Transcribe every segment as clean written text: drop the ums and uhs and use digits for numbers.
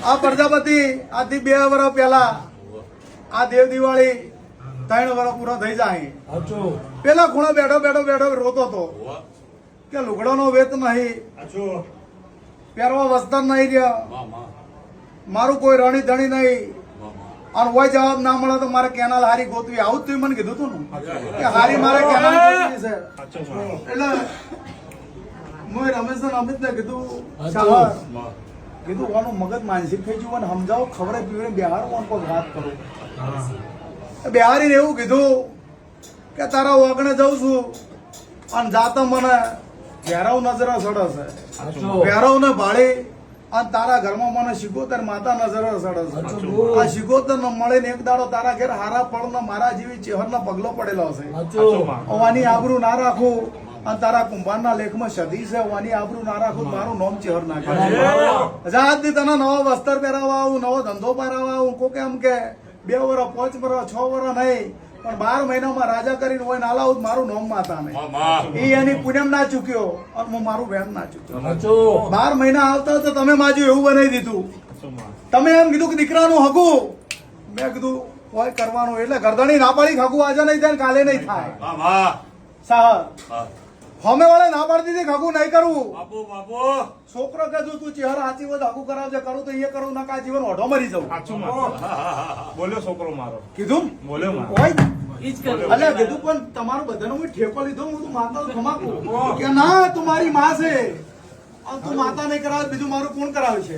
આ પ્રજાપતિ આજથી 2 વર્ષ પહેલા આ દેવ દિવાળી 3 વર્ષ પૂરા થઈ જાય પેલા ખૂણે બેઠો બેઠો બેઠો રોતો હતો કે લુગડાનો વેત નહીં, પહેરવા વસ્ત્ર નહીં રહ્યા, મારું કોઈ રણી ધણી નહીં, અને કોઈ જવાબ ના મળે તો મારે કેનાલ હારી ગોતવી. આવું જ મને કીધું હતું ને કે હારી મારે કેનાલ ગોતવી છે. એટલે મેં રમેશ ને અમિત ને કીધું કીધું ઓનું મગજ માનસિક થઈ ગયું અને સમજાવો ખબર પીવડે બિહાર ઓન કોઈ વાત કરું. બિહારીને એવું કીધું કે તારા ઓગણે જઉં છું અને જાતા મને ભેરવ નજર સડે છે, ભેરવ ને ભાળી અને તારા ઘરમાં મને શિકોતર માતા નજર સડે છે. આ શિકોતર ને મળે ને એક દાડો તારા ઘેર હારા ફળ ને મારા જેવી ચેહર નો પગલો પડેલો છે. વાની આબરૂ ના રાખું અને તારા કુંભાર ના લેખ માં સદી છે, વાની આબરૂ ના રાખું મારું નામ ચેહર ના કરે. જાત તને નવો વસ્ત્ર પહેરાવા આવું, નવો ધંધો પહેરાવા આવું, કોકે એમ કે 2 વર્ષ 5 વર્ષ 6 વર્ષ નહીં પણ 12 મહિનામાં રાજા કરીને હોય ના લાવું મારું નામ માતા ને એ એની પૂનમ ના ચૂક્યો અને હું મારું વેમ ના ચૂક્યો. 12 મહિના આવતા તો તમે માજુ એવું બનાવી દીધું. તમે એમ કીધું કે દીકરાનું હગું, મેં કીધું કોઈ કરવાનું એટલે ગરદણી ના પાડી હગું આજે નહીં થાય કાલે નહીં થાય. સાહેબ હમે વાળે ના પાડી દીધી હગું નહીં કરવું. છોકરો કીધું તું ચહેરા સાચી વાત હગું કરાવજે, કરું તો એ કરું ના કા જીવન ઓઢો મરી જવું. બોલ્યો છોકરો મારો, કીધું બોલ્યો અલ્યા કીધું પણ તમારું બધાનો હું ઠેકો લીધો, હું તું માતા ખમાકું કે ના તું મારી માં છે અને તું માતા નહીં કરાવે બીજું મારું કોણ કરાવે છે.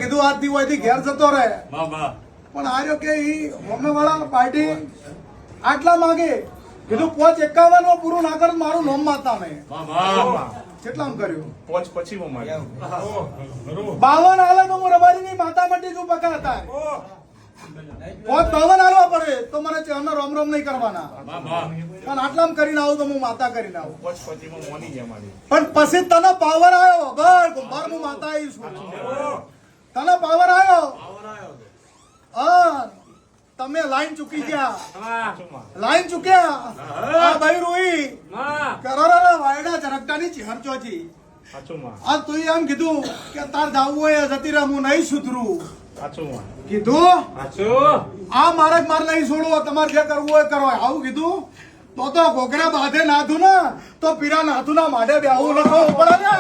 કીધું આજથી હોયથી ઘેર જતો રહે. પણ આર્યો કે ઈ હોમે વાળા પાર્ટી આટલા માંગે, કીધું 551 માં પૂરું ના કર મારું નામ માતા નહીં. કેટલામ કર્યું 5 પછી 52 હાલે તો હું રબારી ની માતા માટે જો પકા હતા 52 હાલવા પડે તો મને ચહેરના રોમ રોમ નહીં કરવાના. પણ આટલામ કરીને આવું તો હું માતા કરીને આવું. પણ પછી તને પાવર આવ્યો બસ કુંભાર હું માતા આવી છું. તને પાવર આવ્યો હા તમે લાઈન ચૂકી ગયા, લાઈન ચૂક્યા. આ ભાઈ રોઈ કરોડા વાયડા ઝરકટાની ચહેર ચોચી. આ તું એમ કીધું કે તાર જાવું હોય જતી રહે હું નહીં સુધરું. કીધું આ મારે નહીં છોડવો, તમારે જે કરવું હોય કરો. આવું કીધું તો ઘોઘરા બાંધે નાથું ને તો પીરા નાથું ના માડે બેહવું લખવું પડે ને.